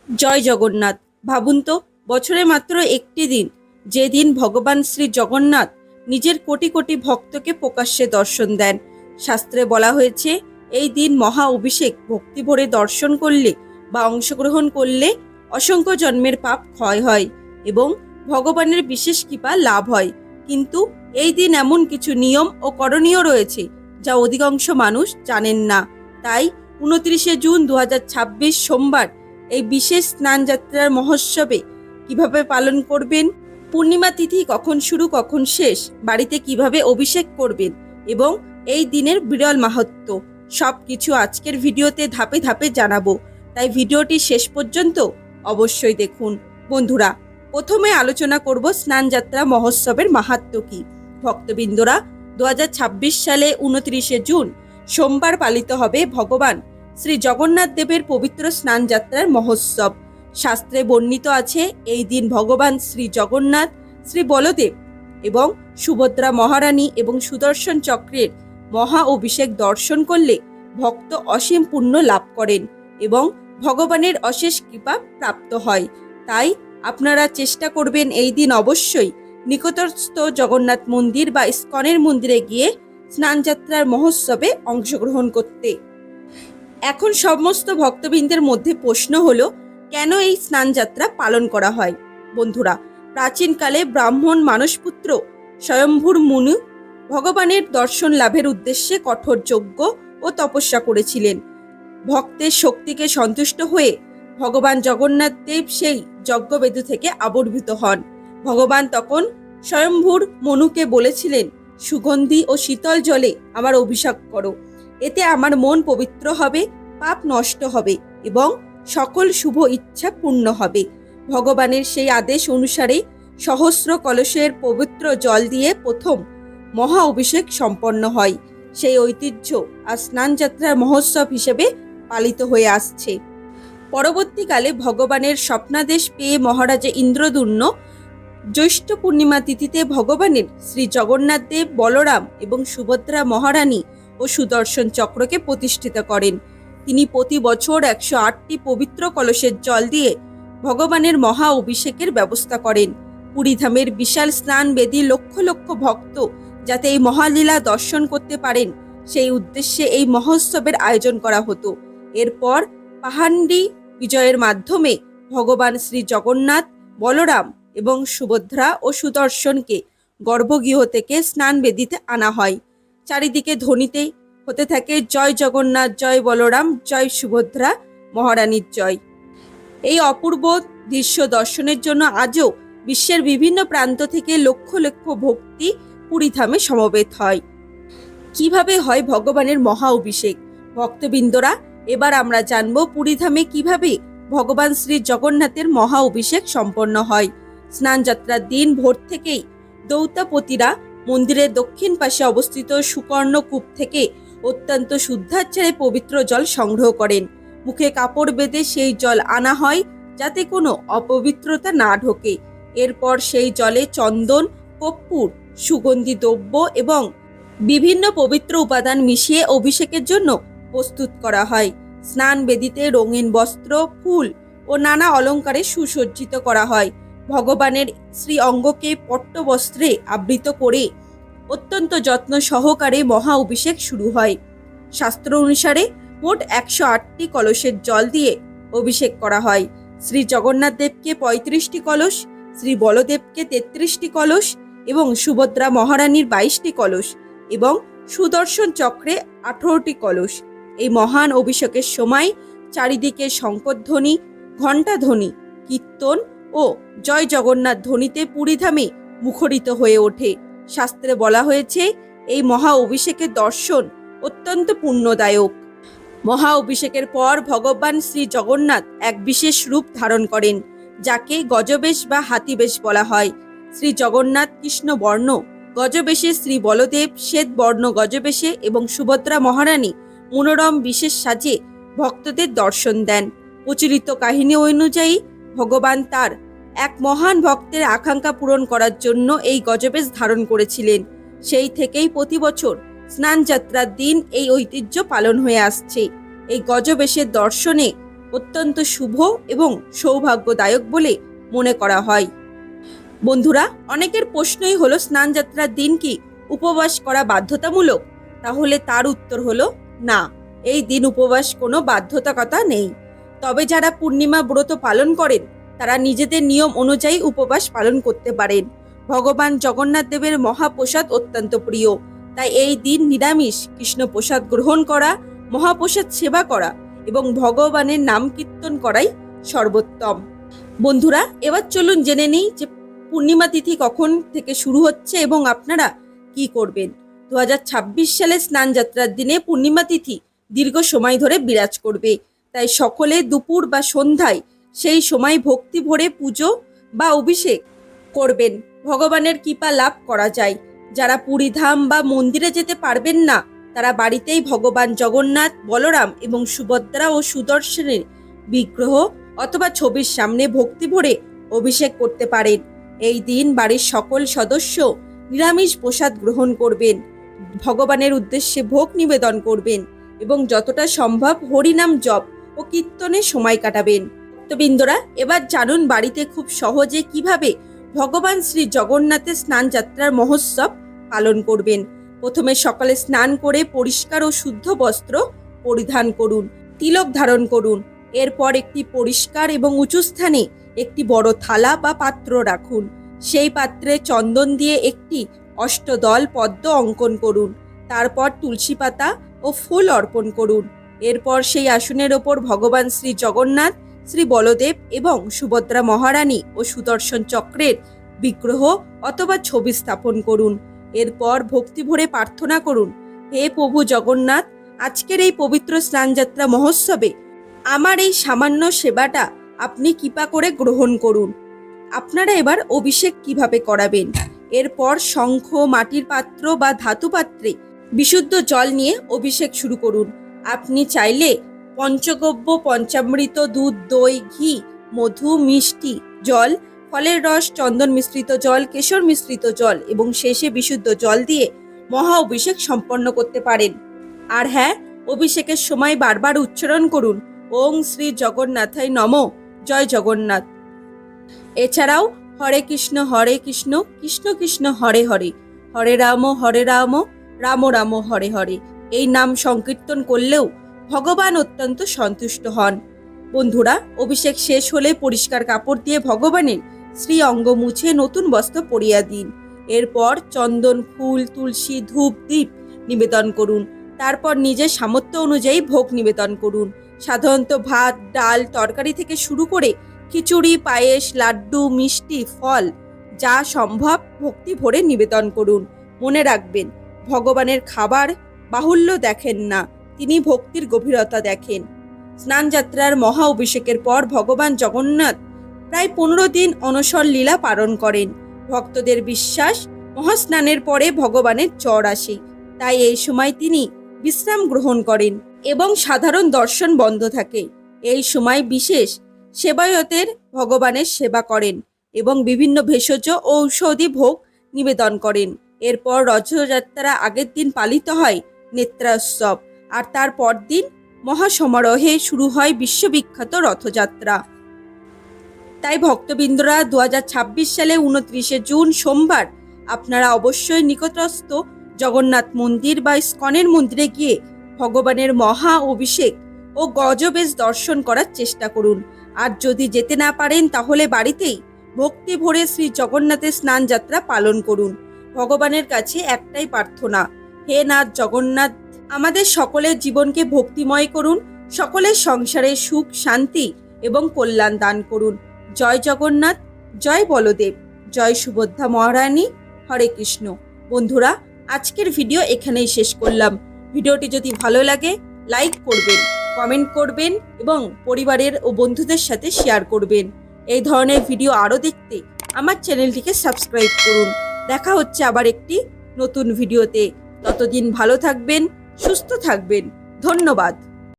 জয় জগন্নাথ। ভাবুন তো, বছরে মাত্র একটি দিন, যে দিন ভগবান শ্রী জগন্নাথ নিজের কোটি কোটি ভক্তকে প্রকাশ্যে দর্শন দেন। শাস্ত্রে বলা হয়েছে, এই দিন মহা অভিষেক ভক্তি ভরে দর্শন করলে বা অংশগ্রহণ করলে অসংখ্য জন্মের পাপ ক্ষয় হয় এবং ভগবানের বিশেষ কৃপা লাভ হয়। কিন্তু এই দিন এমন কিছু নিয়ম ও করণীয় রয়েছে যা অধিকাংশ মানুষ জানেন না। তাই 29শে জুন 2026 সোমবার এই বিশেষ স্নানযাত্রার মহোৎসবে কিভাবে পালন করবেন, পূর্ণিমা তিথি কখন শুরু কখন শেষ, বাড়িতে কিভাবে অভিষেক করবেন এবং এই দিনের বিরল মাহাত্ম্য সবকিছু আজকের ভিডিওতে ধাপে ধাপে জানাবো। তাই ভিডিওটি শেষ পর্যন্ত অবশ্যই দেখুন। বন্ধুরা, প্রথমে আলোচনা করব স্নানযাত্রা মহোৎসবের মাহাত্ম্য কি। ভক্তবৃন্দরা, 2026 সালে 29শে জুন সোমবার পালিত হবে ভগবান শ্রী জগন্নাথ দেবের পবিত্র স্নানযাত্রার মহোৎসব। শাস্ত্রে বর্ণিত আছে, এই দিন ভগবান শ্রী জগন্নাথ, শ্রী বলদেব এবং সুভদ্রা মহারানী এবং সুদর্শন চক্রের মহা অভিষেক দর্শন করলে ভক্ত অসীম পুণ্য লাভ করেন এবং ভগবানের অশেষ কৃপা প্রাপ্ত হয়। তাই আপনারা চেষ্টা করবেন এই দিন অবশ্যই নিকটস্থ জগন্নাথ মন্দির বা ইস্কনের মন্দিরে গিয়ে স্নানযাত্রার মহোৎসবে অংশগ্রহণ করতে। এখন সমস্ত ভক্তবৃন্দের মধ্যে প্রশ্ন হলো, কেন এই স্নানযাত্রা পালন করা হয়? বন্ধুরা, প্রাচীনকালে ব্রাহ্মণ মানসপুত্র স্বয়ম্ভূর মুনি ভগবানের দর্শন লাভের উদ্দেশ্যে কঠোর যজ্ঞ ও তপস্যা করেছিলেন। ভক্তের শক্তিকে সন্তুষ্ট হয়ে ভগবান জগন্নাথ দেব সেই যজ্ঞবেদী থেকে আবির্ভূত হন। ভগবান তখন স্বয়ম্ভূর মনুকে বলেছিলেন, সুগন্ধি ও শীতল জলে আমার অভিষেক করো, এতে আমার মন পবিত্র হবে, পাপ নষ্ট হবে এবং সকল শুভ ইচ্ছা পূর্ণ হবে। ভগবানের সেই আদেশ অনুসারে সহস্র কলসের পবিত্র জল দিয়ে প্রথম মহা অভিষেক সম্পন্ন হয়। সেই ঐতিহ্য আর স্নানযাত্রার মহোৎসব হিসেবে পালিত হয়ে আসছে। পরবর্তীকালে ভগবানের স্বপ্নাদেশ পেয়ে মহারাজা ইন্দ্রদুম্ন জ্যৈষ্ঠ পূর্ণিমা তিথিতে ভগবানের শ্রী জগন্নাথ দেব, বলরাম এবং সুভদ্রা মহারানী ও সুদর্শন চক্রকে প্রতিষ্ঠিত করেন। তিনি প্রতি বছর 108টি পবিত্র কলসের জল দিয়ে ভগবানের মহা অভিষেকের ব্যবস্থা করেন। পুরীধামের বিশাল স্নান বেদী লক্ষ লক্ষ ভক্ত যাতে এই মহালীলা দর্শন করতে পারেন, সেই উদ্দেশ্যে এই মহোৎসবের আয়োজন করা হতো। এরপর পাহান্ডি বিজয়ের মাধ্যমে ভগবান শ্রী জগন্নাথ, বলরাম এবং সুভদ্রা ও সুদর্শনকে গর্ভগৃহ থেকে স্নান বেদিতে আনা হয়। চারিদিকে ধ্বনিতে হতে থাকে, জয় জগন্নাথ, জয় বলরাম, জয় সুভদ্রা মহারানীর জয়। এই অপূর্ব দৃশ্য দর্শনের জন্য আজও বিশ্বের বিভিন্ন প্রান্ত থেকে লক্ষ লক্ষ ভক্তি পুরীধামে সমবেত হয়। কিভাবে হয় ভগবানের মহা অভিষেক? ভক্তবৃন্দরা, এবার আমরা জানব পুরীধামে কিভাবে ভগবান শ্রী জগন্নাথের মহা অভিষেক সম্পন্ন হয়। স্নানযাত্রার দিন ভোর থেকেই দৌতাপতিরা মন্দিরের দক্ষিণ পাশে অবস্থিত সুকর্ণকূপ থেকে অত্যন্ত শুদ্ধাচারে পবিত্র জল সংগ্রহ করেন। মুখে কাপড় বেঁধে সেই জল আনা হয় যাতে কোনো অপবিত্রতা না ঢোকে। এরপর সেই জলে চন্দন, কর্পূর, সুগন্ধি দ্রব্য এবং বিভিন্ন পবিত্র উপাদান মিশিয়ে অভিষেকের জন্য প্রস্তুত করা হয়। স্নান বেদিতে রঙিন বস্ত্র, ফুল ও নানা অলঙ্কারে সুসজ্জিত করা হয়। ভগবানের শ্রী অঙ্গকে পট্টবস্ত্রে আবৃত করে অত্যন্ত যত্ন সহকারে মহা অভিষেক শুরু হয়। শাস্ত্র অনুসারে মোট 108টি কলসের জল দিয়ে অভিষেক করা হয়। শ্রী জগন্নাথ দেবকে 35টি কলস, শ্রী বলদেবকে 33টি কলস এবং সুভদ্রা মহারানীর 22টি কলস এবং সুদর্শন চক্রে 18টি কলস। এই মহান অভিষেকের সময় চারিদিকে শঙ্খধ্বনি, ঘণ্টাধ্বনি, কীর্তন ও জয় জগন্নাথ ধ্বনিতে পুরীধামে মুখরিত হয়ে ওঠে। শাস্ত্রে বলা হয়েছে, এই মহা অভিষেকের দর্শন অত্যন্ত পুণ্যদায়ক। মহা অভিষেকের পর ভগবান শ্রী জগন্নাথ এক বিশেষ রূপ ধারণ করেন, যাকে গজবেশ বা হাতিবেশ বলা হয়। শ্রী জগন্নাথ কৃষ্ণবর্ণ গজবেশে, শ্রী বলদেব শ্বেত বর্ণ গজবেশে এবং সুভদ্রা মহারানী মনোরম বিশেষ সাজে ভক্তদের দর্শন দেন। প্রচলিত কাহিনী অনুযায়ী ভগবান তার এক মহান ভক্তের আকাঙ্ক্ষা পূরণ করার জন্য এই গজবেশ ধারণ করেছিলেন। সেই থেকেই প্রতি বছর স্নানযাত্রার দিন এই ঐতিহ্য পালন হয়ে আসছে। এই গজবেশের দর্শনে অত্যন্ত শুভ এবং সৌভাগ্যদায়ক বলে মনে করা হয়। বন্ধুরা, অনেকের প্রশ্নই হলো স্নান যাত্রার দিন কি উপবাস করা বাধ্যতামূলক? তাহলে তার উত্তর হলো না, এই দিন উপবাস কোনো বাধ্যতাকতা নেই। তবে যারা পূর্ণিমা ব্রত পালন করেন তারা নিজেদের নিয়ম অনুযায়ী উপবাস পালন করতে পারেন। ভগবান জগন্নাথ দেবের মহাপ্রসাদ অত্যন্ত প্রিয়, তাই এই দিন নিরামিষ কৃষ্ণ প্রসাদ গ্রহণ করা, মহাপ্রসাদ সেবা করা এবং ভগবানের নাম কীর্তন করাই সর্বোত্তম। বন্ধুরা, এবার চলুন জেনে নিই যে পূর্ণিমা তিথি কখন থেকে শুরু হচ্ছে এবং আপনারা কি করবেন। 2026 সালে স্নান যাত্রার দিনে পূর্ণিমা তিথি দীর্ঘ সময় ধরে বিরাজ করবে, তাই সকলে দুপুর বা সন্ধ্যায় সেই সময় ভক্তি ভরে পুজো বা অভিষেক করবেন। ভগবানের কৃপা লাভ করা যায়। যারা পুরীধাম বা মন্দিরে যেতে পারবেন না তারা বাড়িতেই ভগবান জগন্নাথ, বলরাম এবং সুভদ্রা ও সুদর্শনের বিগ্রহ অথবা ছবির সামনে ভক্তি ভরে অভিষেক করতে পারেন। এই দিন বাড়ির সকল সদস্য নিরামিষ প্রসাদ গ্রহণ করবেন, ভগবানের উদ্দেশ্যে ভোগ নিবেদন করবেন এবং যতটা সম্ভব হরিনাম জপ ও কীর্তনে সময় কাটাবেন। তো বৃন্দরা, এবার জানুন বাড়িতে খুব সহজে কিভাবে ভগবান শ্রী জগন্নাথের স্নান যাত্রার মহোৎসব পালন করবেন। প্রথমে সকালে স্নান করে পরিষ্কার ও শুদ্ধ বস্ত্র পরিধান করুন, তিলক ধারণ করুন। এরপর একটি পরিষ্কার এবং উঁচু স্থানে একটি বড় থালা বা পাত্র রাখুন। সেই পাত্রে চন্দন দিয়ে একটি অষ্টদল পদ্ম অঙ্কন করুন। তারপর তুলসী পাতা ও ফুল অর্পণ করুন। এরপর সেই আসনের ওপর ভগবান শ্রী জগন্নাথ, শ্রী বলদেব এবং সুভদ্রা মহারানী ও সুদর্শন চক্রের বিগ্রহ অথবা ছবি স্থাপন করুন। এরপর ভক্তি ভরে প্রার্থনা করুন, হে প্রভু জগন্নাথ, আজকের এই পবিত্র স্নানযাত্রা মহোৎসবে আমার এই সামান্য সেবাটা আপনি কৃপা করে গ্রহণ করুন। আপনারা এবার অভিষেক কিভাবে করাবেন। এরপর শঙ্খ, মাটির পাত্র বা ধাতু পাত্রে বিশুদ্ধ জল নিয়ে অভিষেক শুরু করুন। আপনি চাইলে পঞ্চগব্য, পঞ্চামৃত, দুধ, দই, ঘি, মধু, মিষ্টি জল, ফলের রস, চন্দন মিশ্রিত জল, কেশর মিশ্রিত জল এবং শেষে বিশুদ্ধ জল দিয়ে মহা অভিষেক সম্পন্ন করতে পারেন। আর হ্যাঁ, অভিষেকের সময় বারবার উচ্চারণ করুন, ওং শ্রী জগন্নাথায় নমঃ, জয় জগন্নাথ। এছাড়াও হরে কৃষ্ণ কৃষ্ণ কৃষ্ণ হরে হরে, হরে রাম রাম রাম হরে হরে এই নাম সংকীর্তন করলেও ভগবান অত্যন্ত সন্তুষ্ট হন। বন্ধুরা, অভিষেক শেষ হলে পরিষ্কার কাপড় দিয়ে ভগবানের শ্রী অঙ্গ মুছে নতুন বস্ত্র পরিয়ে দিন। এরপর চন্দন, ফুল, তুলসী, ধূপ, দীপ নিবেদন করুন। তারপর নিজের সামর্থ্য অনুযায়ী ভোগ নিবেদন করুন। সাধারণত ভাত, ডাল, তরকারি থেকে শুরু করে খিচুড়ি, পায়েস, লাড্ডু, মিষ্টি, ফল যা সম্ভব ভক্তি ভরে নিবেদন করুন। মনে রাখবেন, ভগবানের খাবার বাহুল্য দেখেন না, তিনি ভক্তির গভীরতা দেখেন। স্নান যাত্রার মহা অভিষেকের পর ভগবান জগন্নাথ প্রায় 15 দিন অনশন লীলা পালন করেন। ভক্তদের বিশ্বাস, মহাস্নানের পরে ভগবানের জ্বর আসে, তাই এই সময় তিনি বিশ্রাম গ্রহণ করেন এবং সাধারণ দর্শন বন্ধ থাকে। এই সময় বিশেষ সেবায়তের ভগবানের সেবা করেন এবং বিভিন্ন ভেষজ ও ঔষধি ভোগ নিবেদন করেন। এরপর রথযাত্রা আগের দিন পালিত হয় নেত্রোৎসব, আর তার পরদিন মহাসমারোহে শুরু হয় বিশ্ববিখ্যাত রথযাত্রা। তাই ভক্তবৃন্দরা, 2026 সালে 29শে জুন সোমবার আপনারা অবশ্যই নিকটস্থ জগন্নাথ মন্দির বা ইস্কনের মন্দিরে গিয়ে ভগবানের মহা অভিষেক ও গজবেশ দর্শন করার চেষ্টা করুন। আর যদি যেতে না পারেন তাহলে বাড়িতেই ভক্তি ভরে শ্রী জগন্নাথের স্নান যাত্রা পালন করুন। ভগবানের কাছে একটাই প্রার্থনা, হে নাথ জগন্নাথ, আমাদের সকলের জীবনকে ভক্তিময় করুন, সকলের সংসারে সুখ, শান্তি এবং কল্যাণ দান করুন। জয় জগন্নাথ, জয় বলদেব, জয় সুভদ্রা মহারানী, হরে কৃষ্ণ। বন্ধুরা, আজকের ভিডিও এখানেই শেষ করলাম। ভিডিওটি যদি ভালো লাগে লাইক করবেন, কমেন্ট করবেন এবং পরিবারের ও বন্ধুদের সাথে শেয়ার করবেন। এই ধরনের ভিডিও আরও দেখতে আমার চ্যানেলটিকে সাবস্ক্রাইব করুন। দেখা হচ্ছে আবার একটি নতুন ভিডিওতে। ততদিন ভালো থাকবেন, সুস্থ থাকবেন। ধন্যবাদ।